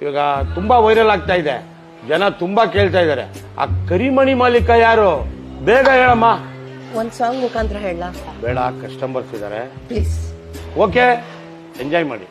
ಇವಾಗ ತುಂಬಾ ವೈರಲ್ ಆಗ್ತಾ ಇದೆ, ಜನ ತುಂಬಾ ಕೇಳ್ತಾ ಇದ್ದಾರೆ. ಆ ಕರಿಮಣಿ ಮಾಲೀಕ ಯಾರು? ಬೇಗ ಹೇಳಮ್ಮ. ಒಂದ್ ಸಾಂಗ್ ಮುಖಾಂತರ ಹೇಳ. ಬೇಡ, ಕಸ್ಟಮರ್ಸ್ ಇದ್ದಾರೆ. ಪ್ಲೀಸ್. ಓಕೆ, ಎಂಜಾಯ್ ಮಾಡಿ.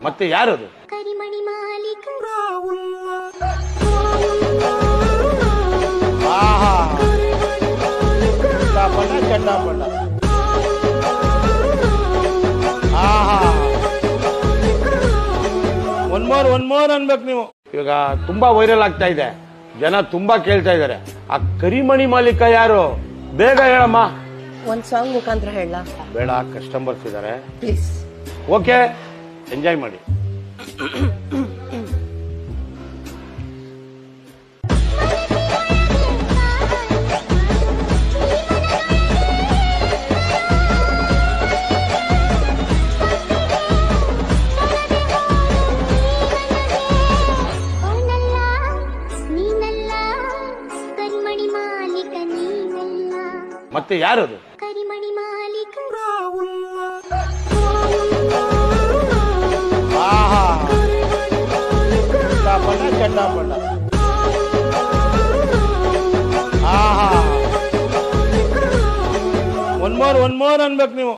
ಮತ್ತೆ ಯಾರದು? ಕರಿಮಣಿ ಮಾಲೀಕ ಚಂಡಾಪಟ. ಒನ್ ಮೋರ್ ಅನ್ಬೇಕು ನೀವು. ಇವಾಗ ತುಂಬಾ ವೈರಲ್ ಆಗ್ತಾ ಇದೆ, ಜನ ತುಂಬಾ ಕೇಳ್ತಾ ಇದ್ದಾರೆ. ಆ ಕರಿಮಣಿ ಮಾಲೀಕ ಯಾರು? ಬೇಗ ಹೇಳಮ್ಮ. ಒಂದ್ ಸಾಂಗ್ ಮುಖಾಂತರ ಹೇಳ. ಬೇಡ, ಕಸ್ಟಮರ್ಸ್ ಇದ್ದಾರೆ. ಪ್ಲೀಸ್. ಓಕೆ, ಎಂಜಾಯ್ ಮಾಡಿ. ಮತ್ತೆ ಯಾರದು? ಕರಿಮಣಿ ಮಾಲೀಕ ಚಂಡಾಪಟ. ಒನ್ ಮೋರ್ ಅನ್ಬೇಕು ನೀವು.